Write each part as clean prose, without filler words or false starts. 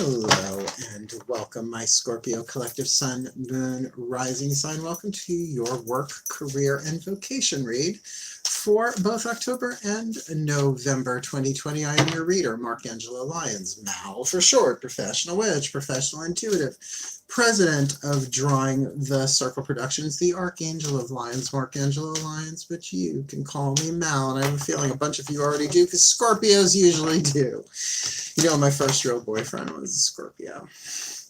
Hello and welcome, my Scorpio collective sun, moon, rising sign. Welcome to your work, career, and vocation read for both October and November 2020. I am your reader, Angelo Lyons, Mal for short, professional witch, professional intuitive, president of Drawing the Circle Productions, the Archangel of Lyons, Angelo Lyons, but you can call me Mal, and I have a feeling a bunch of you already do, because Scorpios usually do. You know, my first real boyfriend was a Scorpio.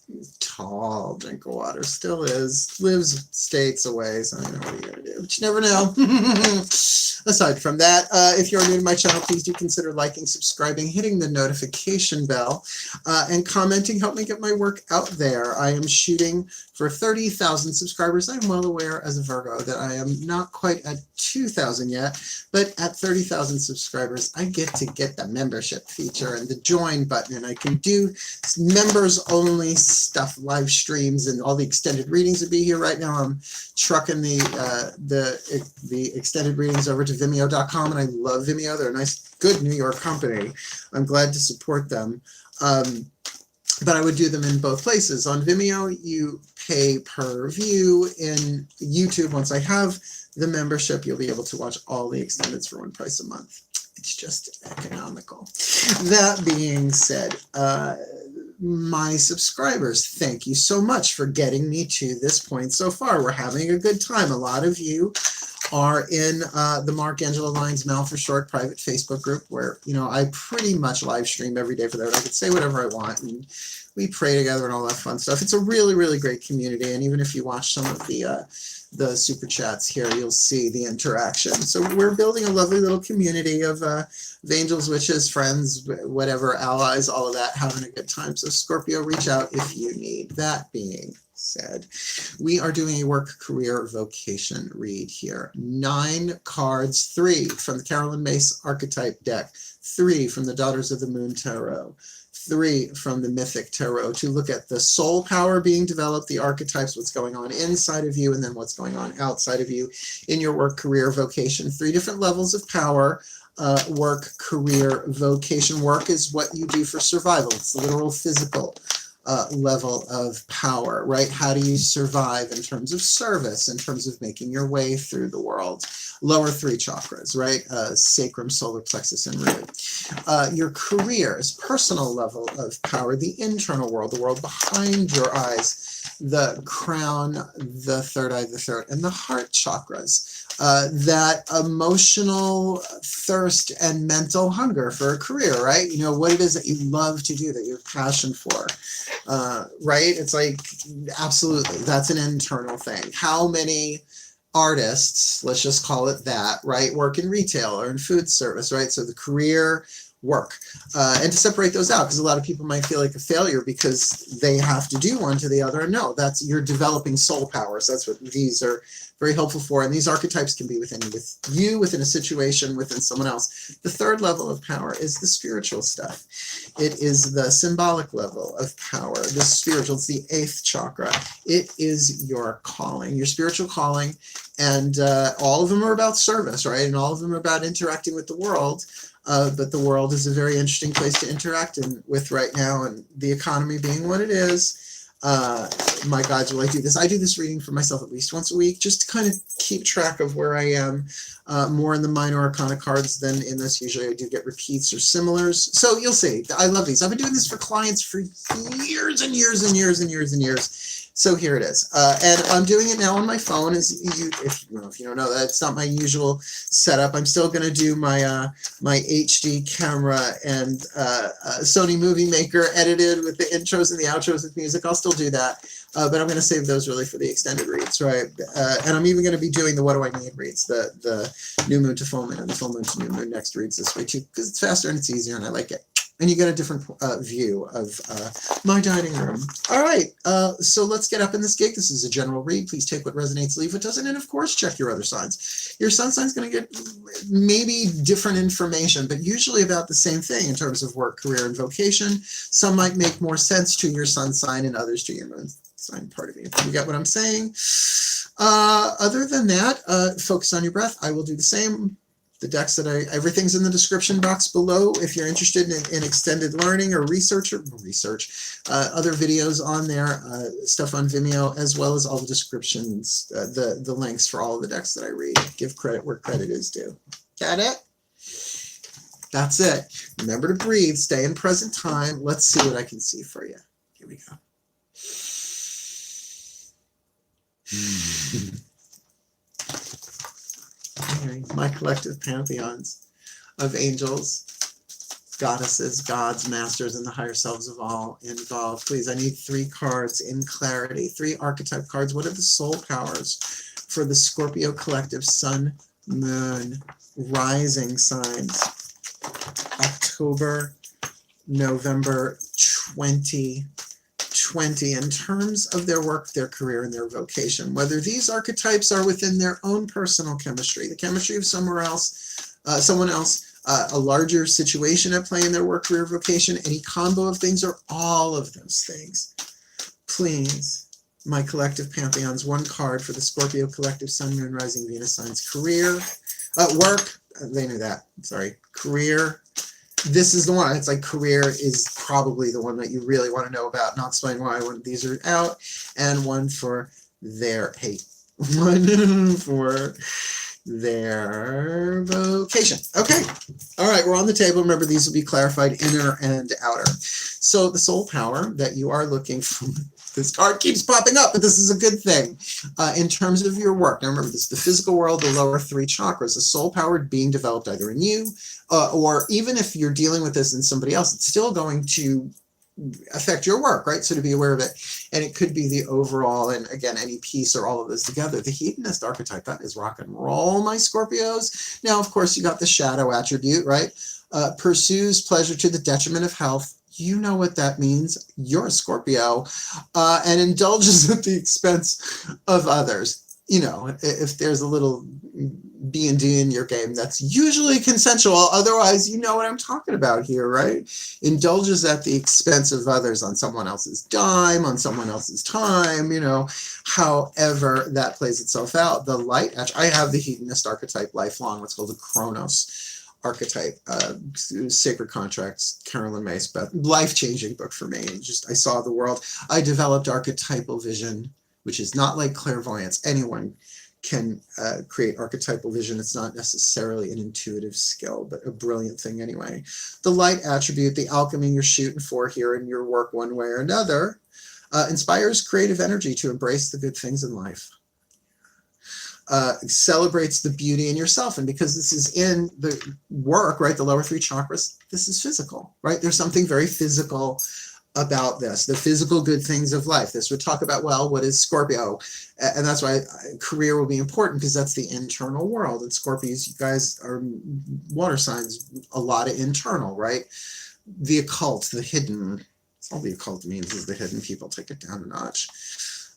He was tall, drink of water, still is, lives states away, so I know what are you going to do, but you never know. Aside from that, if you're new to my channel, please do consider liking, subscribing, hitting the notification bell, and commenting. Help me get my work out there. I am shooting for 30,000 subscribers. I'm well aware as a Virgo that I am not quite at 2,000 yet, but at 30,000 subscribers, I get to get the membership feature and the join button, and I can do members only stuff, live streams, and all the extended readings will be here. Right now I'm trucking the extended readings over to Vimeo.com, and I love Vimeo. They're a nice, good New York company. I'm glad to support them. But I would do them in both places. On Vimeo, you pay per view. In YouTube, once I have the membership, you'll be able to watch all the extendeds for one price a month. It's just economical. That being said, my subscribers, thank you so much for getting me to this point so far. We're having a good time. A lot of you are in the Angelo Lyons Mal for short private Facebook group, where, you know, I pretty much live stream every day for that. I could say whatever I want, and we pray together and all that fun stuff. It's a really, really great community, and even if you watch some of the super chats here, you'll see the interaction. So we're building a lovely little community of angels, witches, friends, whatever, allies, all of that, having a good time. So Scorpio, reach out if you need. That being said, we are doing a work, career, vocation read here. 9 cards, 3 from the Carolyn Mace Archetype deck, 3 from the Daughters of the Moon Tarot, 3 from the Mythic Tarot, to look at the soul power being developed, the archetypes, what's going on inside of you, and then what's going on outside of you in your work, career, vocation. 3 different levels of power. Work, career, vocation. Work is what you do for survival. It's the literal physical level of power, right? How do you survive in terms of service, in terms of making your way through the world? Lower 3 chakras, right? Sacrum, solar plexus, and root. Your career is personal level of power, the internal world, the world behind your eyes, the crown, the third eye, the throat, and the heart chakras. That emotional thirst and mental hunger for a career, right? You know, what it is that you love to do, that you have passion for, right? It's like, absolutely, that's an internal thing. How many artists, let's just call it that, right, work in retail or in food service, right? So the career, work, and to separate those out, because a lot of people might feel like a failure because they have to do one to the other. And no, that's, you're developing soul powers. That's what these are very helpful for. And these archetypes can be within you, within a situation, within someone else. The third level of power is the spiritual stuff. It is the symbolic level of power. The spiritual, it's the 8th chakra. It is your calling, your spiritual calling. And all of them are about service, right? And all of them are about interacting with the world. But the world is a very interesting place to interact with right now, and the economy being what it is. My God, will I do this? I do this reading for myself at least once a week, just to kind of keep track of where I am, more in the minor arcana cards than in this. Usually I do get repeats or similars. So you'll see. I love these. I've been doing this for clients for years and years and years and years and years. So here it is. And I'm doing it now on my phone. If you don't know that, it's not my usual setup. I'm still going to do my my HD camera and Sony Movie Maker edited with the intros and the outros with music. I'll still do that. But I'm going to save those really for the extended reads, right? And I'm even going to be doing the What Do I Need reads, the new moon to full moon and the full moon to new moon next reads this way too, because it's faster and it's easier and I like it. And you get a different view of my dining room. All right, so let's get up in this gig. This is a general read. Please take what resonates, leave what doesn't, and of course, check your other signs. Your sun sign's going to get maybe different information, but usually about the same thing in terms of work, career, and vocation. Some might make more sense to your sun sign and others to your moon sign part of you. You get what I'm saying? Other than that, focus on your breath. I will do the same. the decks that everything's in the description box below. If you're interested in extended learning or research, other videos on there, stuff on Vimeo, as well as all the descriptions, the links for all of the decks that I read. Give credit where credit is due. Got it? That's it. Remember to breathe, stay in present time. Let's see what I can see for you. Here we go. My collective pantheons of angels, goddesses, gods, masters, and the higher selves of all involved. Please, I need 3 cards in clarity, 3 archetype cards. What are the soul powers for the Scorpio collective sun, moon, rising signs? October, November 2020, in terms of their work, their career, and their vocation. Whether these archetypes are within their own personal chemistry, the chemistry of someone else, a larger situation at play in their work, career, vocation, any combo of things, or all of those things. Please, my collective pantheons, 1 card for the Scorpio collective sun, moon, rising, Venus signs, career, work, they knew that, sorry, career. This is the one. It's like career is probably the one that you really want to know about. Not explain why when these are out. And 1 for their, hey, 1 for their vocation. Okay. All right. We're on the table. Remember, these will be clarified inner and outer. So the soul power that you are looking for, this card keeps popping up, but this is a good thing in terms of your work. Now remember, this is the physical world, the lower 3 chakras, the soul power being developed either in you or even if you're dealing with this in somebody else, it's still going to affect your work, right? So to be aware of it. And it could be the overall, and again, any piece or all of this together. The hedonist archetype, that is rock and roll, my Scorpios. Now, of course, you got the shadow attribute, right? Pursues pleasure to the detriment of health. You know what that means. You're a Scorpio, and indulges at the expense of others. You know, if there's a little B&D in your game, that's usually consensual. Otherwise, you know what I'm talking about here, right? Indulges at the expense of others on someone else's dime, on someone else's time, you know, however that plays itself out. The light, I have the hedonist archetype lifelong, what's called the Chronos archetype, Sacred Contracts, Carolyn Mace, life-changing book for me. I saw the world. I developed archetypal vision, which is not like clairvoyance. Anyone can create archetypal vision. It's not necessarily an intuitive skill, but a brilliant thing anyway. The light attribute, the alchemy you're shooting for here in your work one way or another, inspires creative energy to embrace the good things in life. Celebrates the beauty in yourself. And because this is in the work, right, the lower 3 chakras, this is physical, right? There's something very physical about this, the physical good things of life. This would talk about, well, what is Scorpio? And that's why career will be important, because that's the internal world. And Scorpios, you guys are water signs, a lot of internal, right? The occult, the hidden. That's all the occult means, is the hidden. People take it down a notch.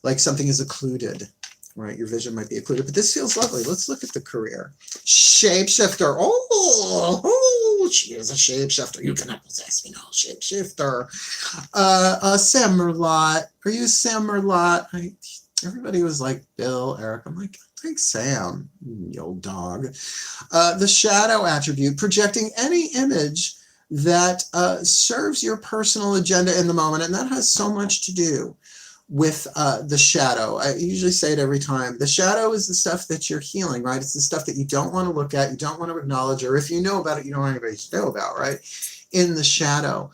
Like something is occluded, right? Your vision might be occluded, but this feels lovely. Let's look at the career. Shapeshifter. Oh, she is a shapeshifter. You cannot possess me, no shapeshifter. Sam-Merlot. Are you Sam-Merlot? Everybody was like, Bill, Eric. I'm like, thanks, Sam, you old dog. The shadow attribute, projecting any image that serves your personal agenda in the moment, and that has so much to do with the shadow. I usually say it every time. The shadow is the stuff that you're healing, right? It's the stuff that you don't want to look at, you don't want to acknowledge, or if you know about it, you don't want anybody to know about, right? In the shadow.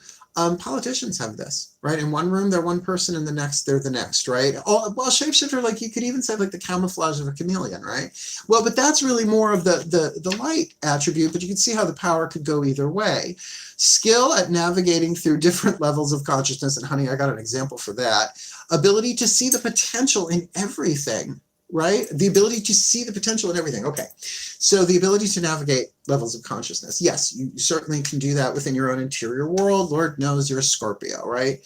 Politicians have this, right? In one room, they're one person, in the next, they're the next, right? Well, shapeshifter, like you could even say like the camouflage of a chameleon, right? Well, but that's really more of the light attribute, but you can see how the power could go either way. Skill at navigating through different levels of consciousness, and honey, I got an example for that. Ability to see the potential in everything, right? The ability to see the potential in everything. Okay, so the ability to navigate levels of consciousness. Yes, you certainly can do that within your own interior world. Lord knows you're a Scorpio, right?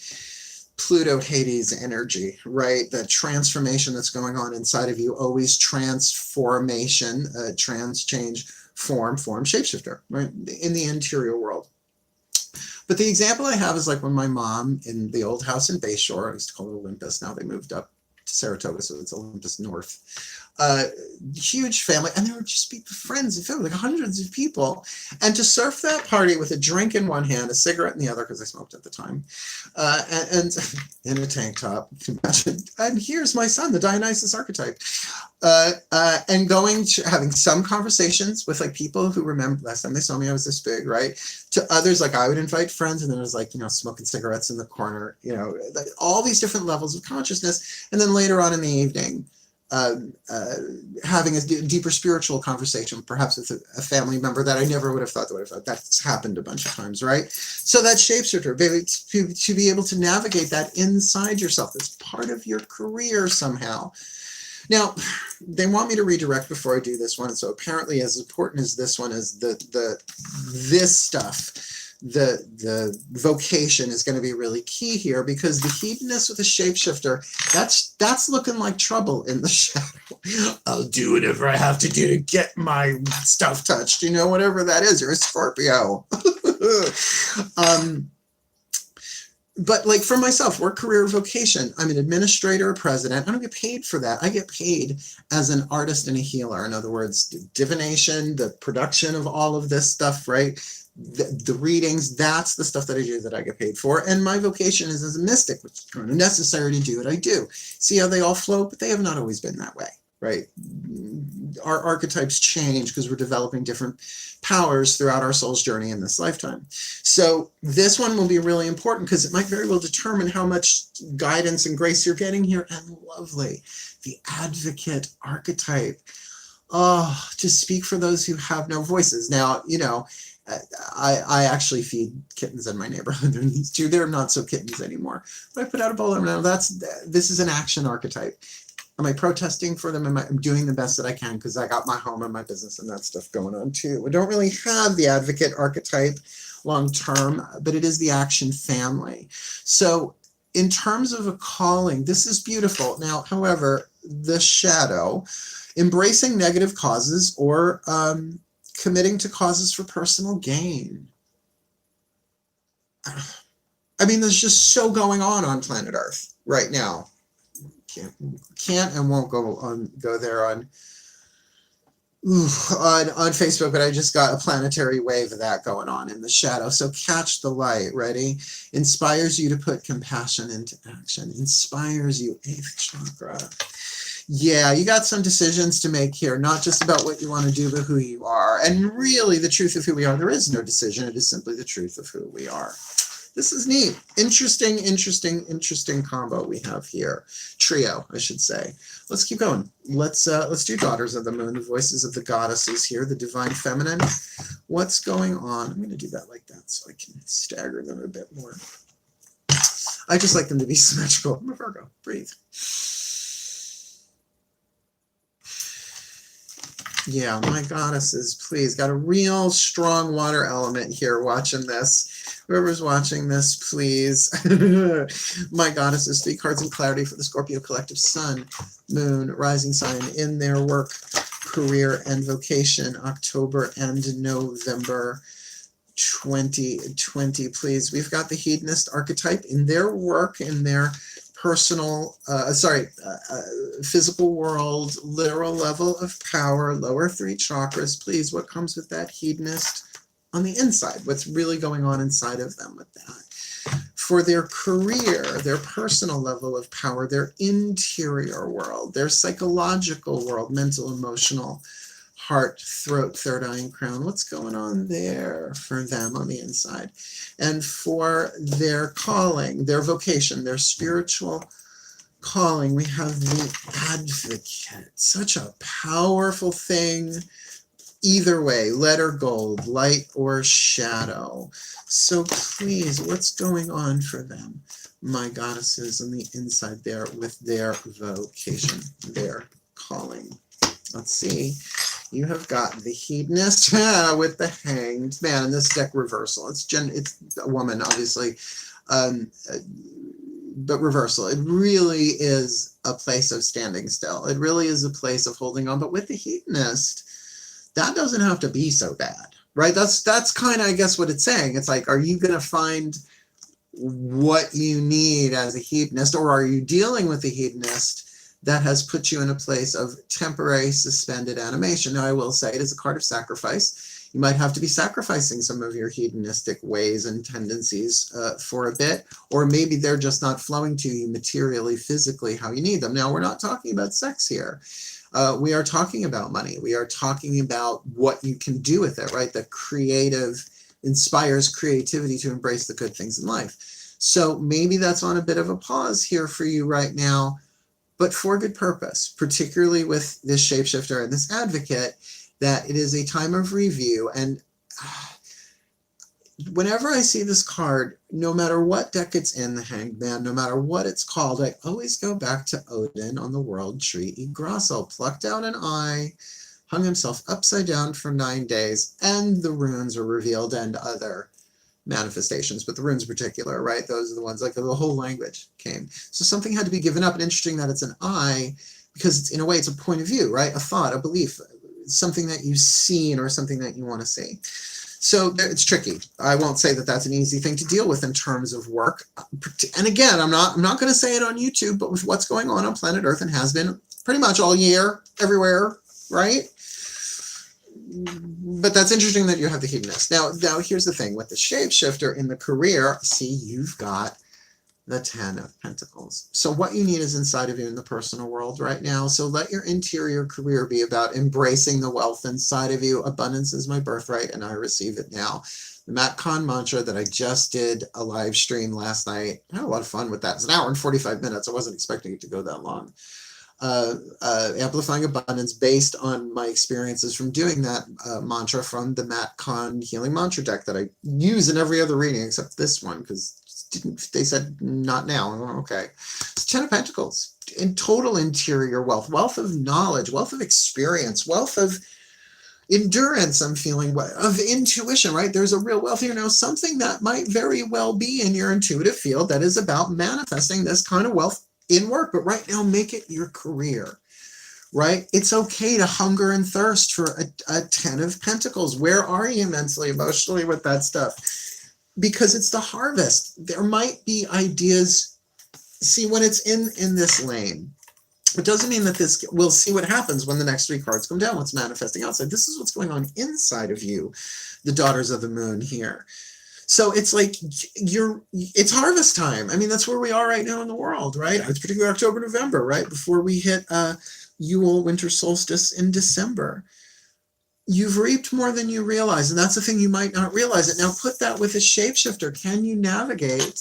Pluto, Hades energy, right? The transformation that's going on inside of you, always transformation, change, form, shapeshifter, right? In the interior world. But the example I have is like when my mom in the old house in Bayshore, I used to call it Olympus, now they moved up to Saratoga, so it's Olympus North. huge family, and there would just be friends and family, like hundreds of people, and to surf that party with a drink in one hand, a cigarette in the other, because I smoked at the time, and in a tank top, imagine, and here's my son, the Dionysus archetype, and having some conversations with like people who remember last time they saw me I was this big, right? To others, like I would invite friends, and then it was like, smoking cigarettes in the corner, like all these different levels of consciousness, and then later on in the evening, having a deeper spiritual conversation, perhaps with a family member that I never would have thought that would have thought. That's happened a bunch of times, right? So that shapeshifter, to be able to navigate that inside yourself, that's part of your career somehow. Now, they want me to redirect before I do this one, and so apparently as important as this one is, this stuff, the vocation is going to be really key here, because the hedonist with a shapeshifter, that's looking like trouble in the shadow. I'll do whatever I have to do to get my stuff touched, whatever that is. You're a Scorpio. But like for myself, work, career, vocation, I'm an administrator, a president. I don't get paid for that. I get paid as an artist and a healer. In other words, divination, the production of all of this stuff, right? The readings, that's the stuff that I do that I get paid for. And my vocation is as a mystic, which is kind of necessary to do what I do. See how they all flow? But they have not always been that way, right? Our archetypes change because we're developing different powers throughout our soul's journey in this lifetime. So this one will be really important because it might very well determine how much guidance and grace you're getting here. And lovely, the advocate archetype. Oh, to speak for those who have no voices. Now, I actually feed kittens in my neighborhood. There are these two. They're not so kittens anymore. But I put out a bowl of them now. This is an action archetype. Am I protesting for them? I'm doing the best that I can because I got my home and my business and that stuff going on too. We don't really have the advocate archetype long term, but it is the action family. So in terms of a calling, this is beautiful. Now, however, the shadow, embracing negative causes or committing to causes for personal gain. I mean, there's just so going on planet Earth right now. Can't and won't go there on Facebook, but I just got a planetary wave of that going on in the shadow. So catch the light. Ready? Inspires you to put compassion into action. Inspires you, 8th chakra. Yeah, you got some decisions to make here, not just about what you want to do, but who you are. And really, the truth of who we are, there is no decision. It is simply the truth of who we are. This is neat. Interesting combo we have here. Trio, I should say. Let's keep going. Let's do Daughters of the Moon, the voices of the goddesses here, the divine feminine. What's going on? I'm going to do that like that so I can stagger them a bit more. I just like them to be symmetrical. I'm a Virgo. Breathe. Yeah, my goddesses, please. Got a real strong water element here watching this. Whoever's watching this, please. My goddesses, 3 cards in clarity for the Scorpio collective sun, moon, rising sign in their work, career, and vocation, October and November 2020, please. We've got the hedonist archetype in their work, in their personal, physical world, literal level of power, lower 3 chakras, please. What comes with that hedonist on the inside? What's really going on inside of them with that? For their career, their personal level of power, their interior world, their psychological world, mental, emotional, heart, throat, third eye, and crown. What's going on there for them on the inside? And for their calling, their vocation, their spiritual calling, we have the advocate. Such a powerful thing. Either way, letter gold, light or shadow. So please, what's going on for them? My goddesses on the inside there with their vocation, their calling. Let's see. You have got the hedonist with the hanged man in this deck reversal. It's a woman, obviously, but reversal. It really is a place of standing still. It really is a place of holding on. But with the hedonist, that doesn't have to be so bad, right? That's kind of, I guess, what it's saying. It's like, are you going to find what you need as a hedonist, or are you dealing with the hedonist that has put you in a place of temporary suspended animation. Now, I will say it is a card of sacrifice. You might have to be sacrificing some of your hedonistic ways and tendencies for a bit, or maybe they're just not flowing to you materially, physically, how you need them. Now, we're not talking about sex here. We are talking about money. We are talking about what you can do with it, right? The creative inspires creativity to embrace the good things in life. So maybe that's on a bit of a pause here for you right now, but for good purpose, particularly with this shapeshifter and this advocate, that it is a time of review. And whenever I see this card, no matter what deck it's in, the Hanged Man, no matter what it's called, I always go back to Odin on the World Tree Yggdrasil. Plucked out an eye, hung himself upside down for 9 days, and the runes are revealed and other manifestations, but the runes in particular, right? Those are the ones, like the whole language came. So something had to be given up, and interesting that it's an eye, because it's, in a way, it's a point of view, right? A thought, a belief, something that you've seen or something that you want to see. So it's tricky. I won't say that that's an easy thing to deal with in terms of work. And again, I'm not going to say it on YouTube, but with what's going on planet Earth and has been pretty much all year, everywhere, right? But that's interesting that you have the hedonist. Now here's the thing with the shapeshifter in the career. See, you've got the 10 of Pentacles. So what you need is inside of you in the personal world right now. So let your interior career be about embracing the wealth inside of you. Abundance is my birthright, and I receive it now. The Matt Kahn mantra that I just did a live stream last night. I had a lot of fun with that. It's an hour and 45 minutes. I wasn't expecting it to go that long. Amplifying abundance based on my experiences from doing that mantra from the Matt Kahn healing mantra deck that I use in every other reading except this one, because they said not now. Okay. It's 10 of Pentacles. In total interior wealth, wealth of knowledge, wealth of experience, wealth of endurance, I'm feeling, of intuition, right? There's a real wealth here now, something that might very well be in your intuitive field that is about manifesting this kind of wealth in work, but right now make it your career, right? It's okay to hunger and thirst for a 10 of Pentacles. Where are you mentally, emotionally with that stuff? Because it's the harvest. There might be ideas. See, when it's in this lane, it doesn't mean that this, we'll see what happens when the next 3 cards come down, what's manifesting outside. This is what's going on inside of you, the daughters of the moon here. So it's like it's harvest time. I mean, that's where we are right now in the world, right? It's particularly October, November, right? Before we hit Yule, winter solstice in December. You've reaped more than you realize, and that's the thing, you might not realize it. Now put that with a shapeshifter. Can you navigate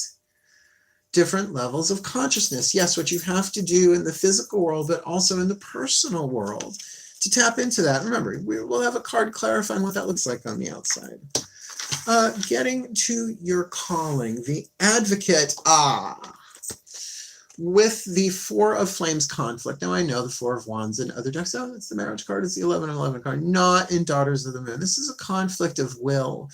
different levels of consciousness? Yes, what you have to do in the physical world, but also in the personal world to tap into that. Remember, we'll have a card clarifying what that looks like on the outside. Getting to your calling, the advocate, with the 4 of Flames conflict. Now I know the 4 of Wands and other decks. Oh, it's the marriage card. It's the 11 of 11 card. Not in Daughters of the Moon. This is a conflict of will,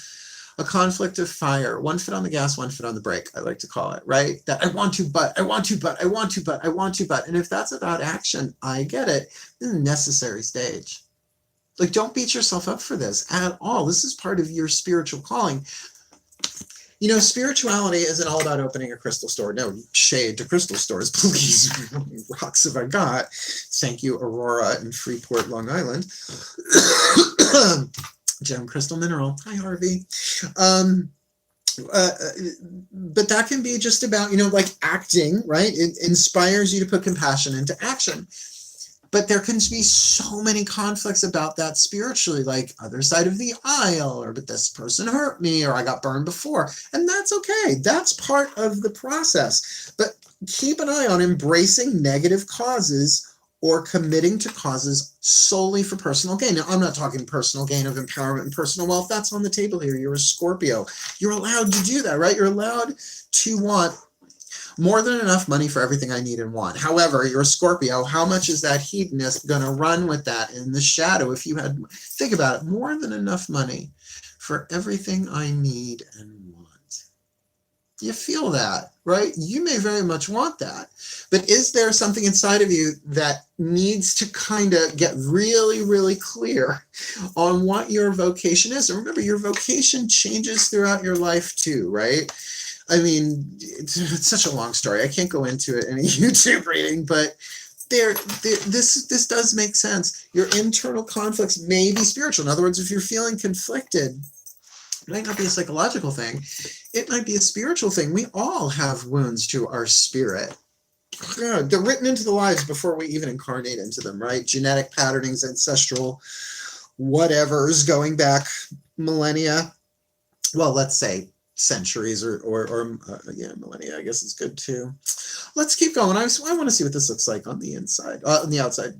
a conflict of fire. 1 foot on the gas, 1 foot on the brake, I like to call it, right? That I want to, but I want to, but I want to, but I want to, but. And if that's about action, I get it. This is a necessary stage. Like, don't beat yourself up for this at all. This is part of your spiritual calling. You know, spirituality isn't all about opening a crystal store. No shade to crystal stores, please. How many rocks have I got? Thank you, Aurora in Freeport, Long Island. Gem crystal mineral. Hi, Harvey. But that can be just about, you know, like acting, right? It inspires you to put compassion into action. But there can be so many conflicts about that spiritually, like other side of the aisle, or but this person hurt me, or I got burned before. And that's okay. That's part of the process. But keep an eye on embracing negative causes or committing to causes solely for personal gain. Now, I'm not talking personal gain of empowerment and personal wealth. That's on the table here. You're a Scorpio. You're allowed to do that, right? You're allowed to want more than enough money for everything I need and want. However, you're a Scorpio. How much is that hedonist going to run with that in the shadow? If you had, think about it, more than enough money for everything I need and want. You feel that, right? You may very much want that. But is there something inside of you that needs to kind of get really, really clear on what your vocation is? And remember, your vocation changes throughout your life too, right? I mean, it's such a long story. I can't go into it in a YouTube reading, but this does make sense. Your internal conflicts may be spiritual. In other words, if you're feeling conflicted, it might not be a psychological thing. It might be a spiritual thing. We all have wounds to our spirit. They're written into the lives before we even incarnate into them, right? Genetic patternings, ancestral whatever's going back millennia. Well, let's say centuries or yeah, millennia, I guess it's good too. Let's keep going. I want to see what this looks like on the inside, on the outside.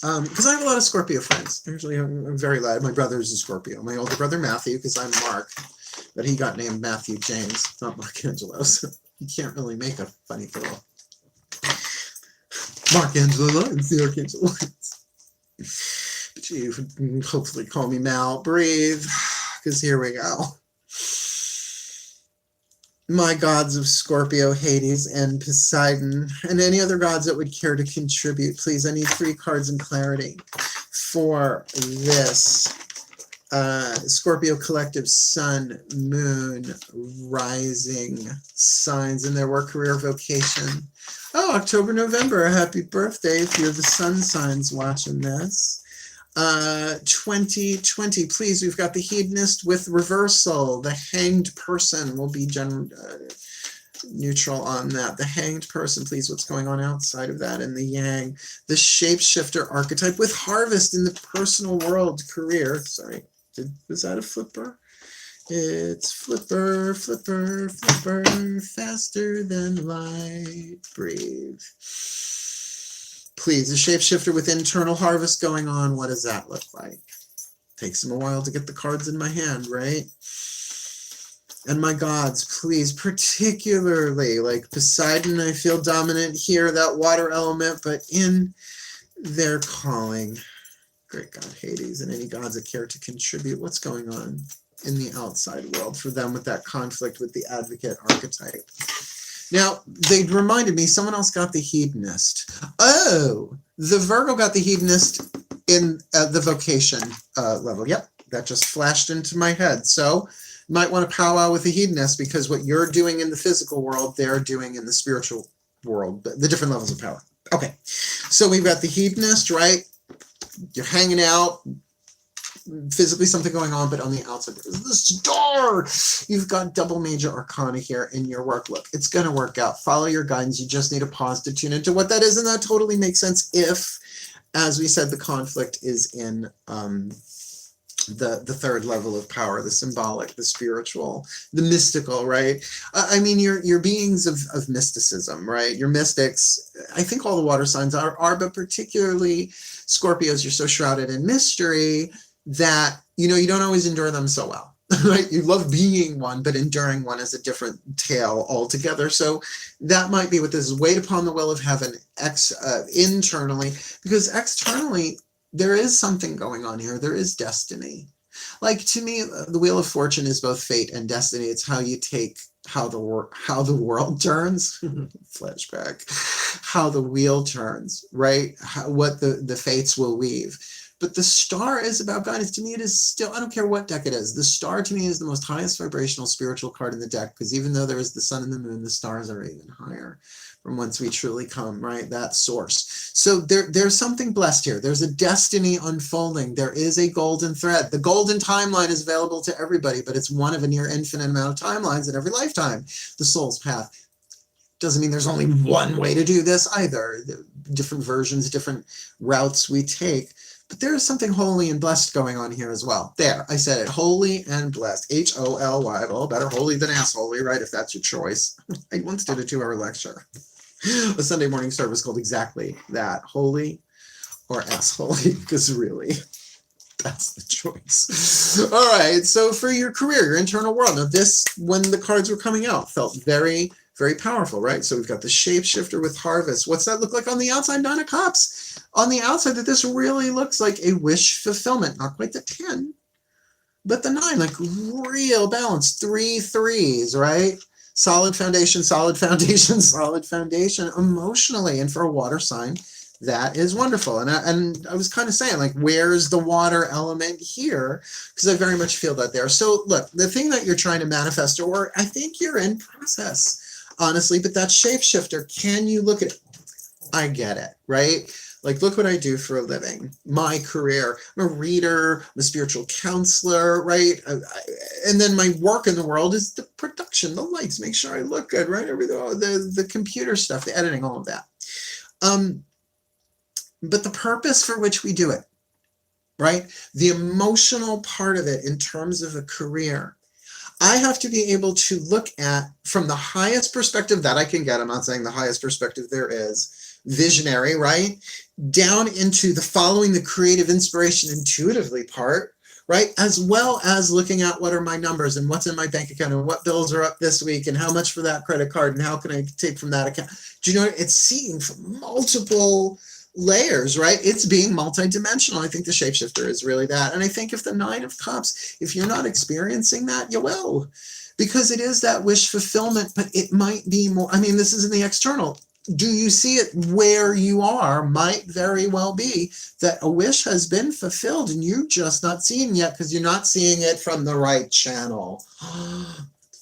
Because I have a lot of Scorpio friends. Actually, I'm very glad. My brother's a Scorpio. My older brother, Matthew, because I'm Mark, but he got named Matthew James, not Mark Angelo, so he can't really make a funny fellow. Mark Angelo Lyons, the Archangel Lyons. But you hopefully call me Mal. Breathe, because here we go. My gods of Scorpio, Hades, and Poseidon, and any other gods that would care to contribute, please. I need 3 cards in clarity for this. Scorpio collective sun, moon, rising signs in their work, career, vocation. Oh, October, November. Happy birthday if you're the sun signs watching this. 2020, please. We've got the hedonist with reversal. The hanged person will be neutral on that. The hanged person, please. What's going on outside of that in the yang? The shapeshifter archetype with harvest in the personal world, career. Sorry, was that a flipper? It's flipper, flipper, flipper, faster than light. Breathe. Please, a shapeshifter with internal harvest going on. What does that look like? Takes them a while to get the cards in my hand, right? And my gods, please, particularly like Poseidon, I feel dominant here, that water element, but in their calling. Great God, Hades, and any gods that care to contribute. What's going on in the outside world for them with that conflict with the advocate archetype? Now, they reminded me, someone else got the hedonist. Oh, the Virgo got the hedonist in the vocation level. Yep, that just flashed into my head. So you might want to powwow with the hedonist, because what you're doing in the physical world, they're doing in the spiritual world, the different levels of power. Okay, so we've got the hedonist, right? You're hanging out, physically something going on, but on the outside there's the star. You've got double major arcana here in your work. Look, it's going to work out. Follow your guidance. You just need a pause to tune into what that is, and that totally makes sense if, as we said, the conflict is in the third level of power, the symbolic, the spiritual, the mystical, right? I mean, you're beings of mysticism, right? You're mystics. I think all the water signs are, but particularly Scorpios, you're so shrouded in mystery that, you know, you don't always endure them so well, right? You love being one, but enduring one is a different tale altogether. So that might be what this is. Wait upon the will of heaven internally, because externally, there is something going on here. There is destiny. Like, to me, the Wheel of Fortune is both fate and destiny. It's how you take how the world turns, flashback, how the wheel turns, right? What the fates will weave. But the star is about guidance. To me, it is still, I don't care what deck it is. The star, to me, is the most highest vibrational spiritual card in the deck, because even though there is the sun and the moon, the stars are even higher from whence we truly come, right? That source. So there's something blessed here. There's a destiny unfolding. There is a golden thread. The golden timeline is available to everybody, but it's one of a near infinite amount of timelines in every lifetime. The soul's path. Doesn't mean there's only one way to do this either. Different versions, different routes we take. But there is something holy and blessed going on here as well. There, I said it. Holy and blessed. H-O-L-Y. Well, better holy than assholy, right? If that's your choice. I once did a 2-hour lecture. A Sunday morning service called exactly that. Holy or assholy. Because really, that's the choice. All right. So for your career, your internal world. Now this, when the cards were coming out, felt very, very powerful, right? So we've got the shapeshifter with harvest. What's that look like on the outside? 9 of Cups. On the outside, that this really looks like a wish fulfillment. Not quite the 10, but the 9, like real balance. 3 threes, right? Solid foundation, solid foundation, solid foundation emotionally. And for a water sign, that is wonderful. And I was kind of saying, like, where's the water element here? Because I very much feel that there. So look, the thing that you're trying to manifest, or I think you're in process, honestly, but that shapeshifter, can you look at it? I get it, right? Like, look what I do for a living. My career, I'm a reader, I'm a spiritual counselor, right? And then my work in the world is the production, the lights, make sure I look good, right? Everything, the computer stuff, the editing, all of that. But the purpose for which we do it, right? The emotional part of it in terms of a career, I have to be able to look at from the highest perspective that I can get. I'm not saying the highest perspective there is, visionary, right? Down into the following the creative inspiration intuitively part, right? As well as looking at what are my numbers and what's in my bank account and what bills are up this week and how much for that credit card and how can I take from that account. Do you know, it's seeing from multiple layers, right? It's being multidimensional. I think the shapeshifter is really that. And I think if the 9 of Cups, if you're not experiencing that, you will, because it is that wish fulfillment, but it might be more, I mean, this is in the external. Do you see it where you are? Might very well be that a wish has been fulfilled and you're just not seeing yet because you're not seeing it from the right channel.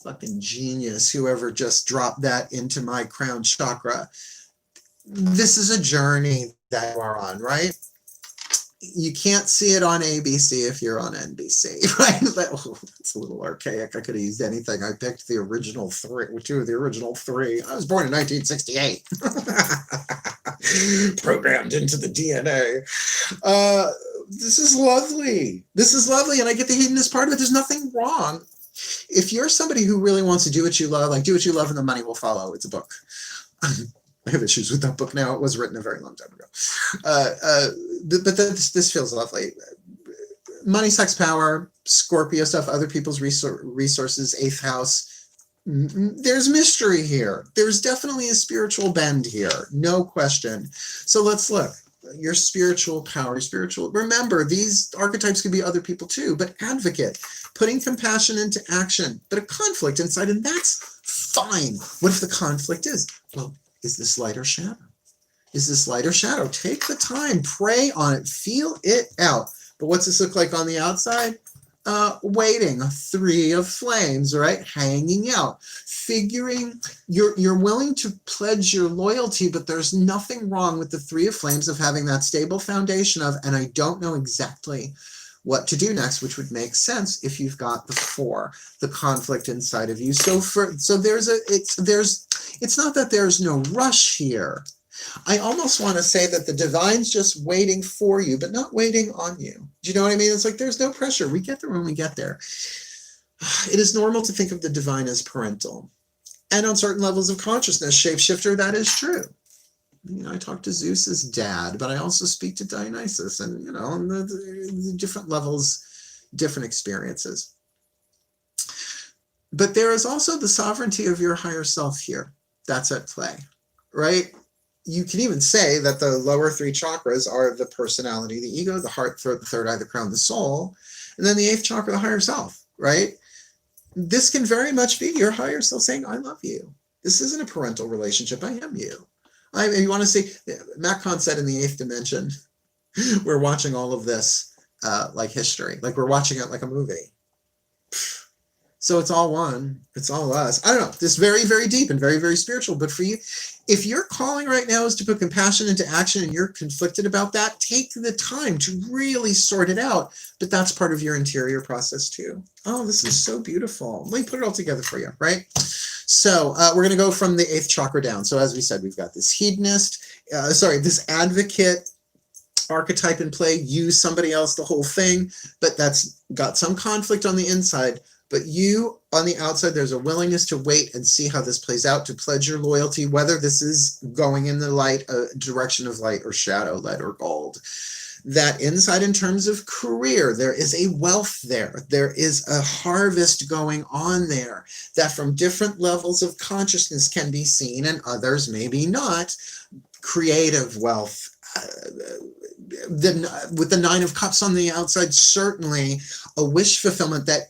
Fucking genius, whoever just dropped that into my crown chakra. This is a journey that you are on, right? You can't see it on ABC if you're on NBC, right? It's a little archaic. I could have used anything. I picked the original 3, 2 of the original 3. I was born in 1968. Programmed into the DNA. This is lovely. This is lovely, and I get the hedonist part of it. There's nothing wrong. If you're somebody who really wants to do what you love, like do what you love and the money will follow. It's a book. I have issues with that book now. It was written a very long time ago. But this feels lovely. Money, sex, power, Scorpio stuff, other people's resources, 8th house. There's mystery here. There's definitely a spiritual bend here. No question. So let's look. Your spiritual power, remember, these archetypes could be other people too, but advocate, putting compassion into action, but a conflict inside, and that's fine. What if the conflict is, well, is this light or shadow? Is this light or shadow? Take the time, pray on it, feel it out. But what's this look like on the outside? Waiting, 3 of flames, right? Hanging out, figuring, you're willing to pledge your loyalty, but there's nothing wrong with the 3 of flames of having that stable foundation of, and I don't know exactly what to do next, which would make sense if you've got the 4, the conflict inside of you. So it's not that there's no rush here. I almost want to say that the divine's just waiting for you, but not waiting on you. Do you know what I mean? It's like there's no pressure. We get there when we get there. It is normal to think of the divine as parental. And on certain levels of consciousness, shapeshifter, that is true. You know, I talk to Zeus's dad, but I also speak to Dionysus, and you know, on the different levels, different experiences. But there is also the sovereignty of your higher self here. That's at play, right? You can even say that the lower 3 chakras are the personality, the ego, the heart, throat, the third eye, the crown, the soul, and then the 8th chakra, the higher self, right? This can very much be your higher self saying, I love you. This isn't a parental relationship. I am you. You want to see, Matt Kahn said in the 8th dimension, we're watching all of this like history, like we're watching it like a movie. So it's all one, it's all us. I don't know, this very, very deep and very, very spiritual, but for you, if your calling right now is to put compassion into action and you're conflicted about that, take the time to really sort it out, but that's part of your interior process too. Oh, this is so beautiful. Let me put it all together for you, right? So we're gonna go from the 8th chakra down. So as we said, we've got this hedonist, this advocate archetype in play, you, somebody else, the whole thing, but that's got some conflict on the inside. But you, on the outside, there's a willingness to wait and see how this plays out, to pledge your loyalty, whether this is going in the light, direction of light or shadow, lead or gold. That inside in terms of career, there is a wealth there. There is a harvest going on there that from different levels of consciousness can be seen and others maybe not. Creative wealth. With the 9 of Cups on the outside, certainly a wish fulfillment that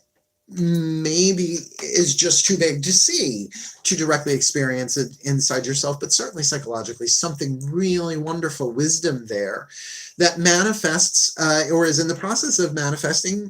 maybe is just too big to see, to directly experience it inside yourself, but certainly psychologically, something really wonderful, wisdom there that manifests or is in the process of manifesting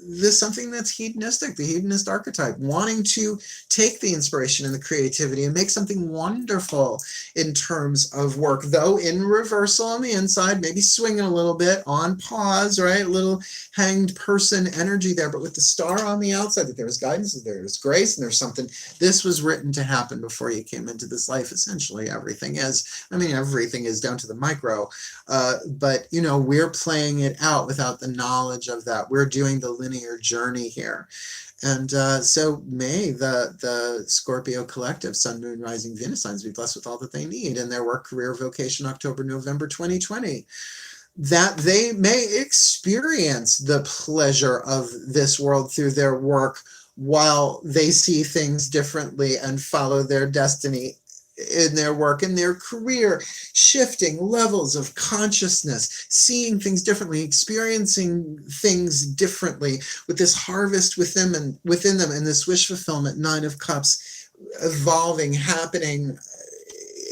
this something that's hedonistic, the hedonist archetype, wanting to take the inspiration and the creativity and make something wonderful in terms of work, though in reversal on the inside, maybe swinging a little bit on pause, right? A little hanged person energy there, but with the star on the outside, that there's guidance, that there's grace, and there's something. This was written to happen before you came into this life. Essentially, everything is. I mean, everything is down to the micro, but you know, we're playing it out without the knowledge of that. We're doing the linear journey here. And so may the Scorpio collective, Sun, Moon, Rising, Venus signs be blessed with all that they need in their work, career, vocation, October, November 2020. That they may experience the pleasure of this world through their work while they see things differently and follow their destiny in their work, in their career, shifting levels of consciousness, seeing things differently, experiencing things differently, with this harvest within them, and this wish fulfillment, 9 of Cups, evolving, happening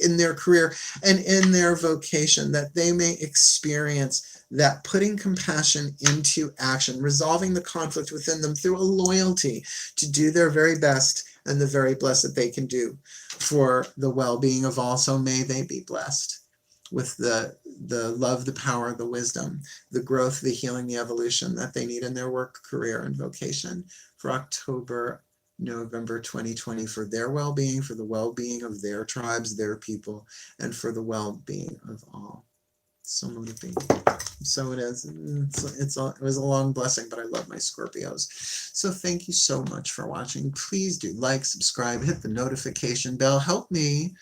in their career and in their vocation, that they may experience that putting compassion into action, resolving the conflict within them through a loyalty to do their very best and the very best that they can do for the well-being of all. So may they be blessed with the love, the power, the wisdom, the growth, the healing, the evolution that they need in their work, career, and vocation for October, November 2020, for their well-being, for the well-being of their tribes, their people, and for the well-being of all. So mote it be. So it is. It was a long blessing, but I love my Scorpios. So thank you so much for watching. Please do like, subscribe, hit the notification bell. Help me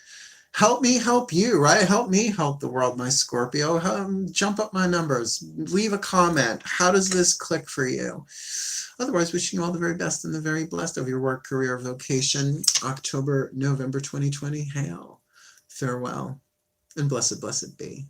help you, right? Help me help the world, my Scorpio. Jump up my numbers. Leave a comment. How does this click for you? Otherwise, wishing you all the very best and the very blessed of your work, career, vocation, October, November 2020. Hail, farewell, and blessed, blessed be.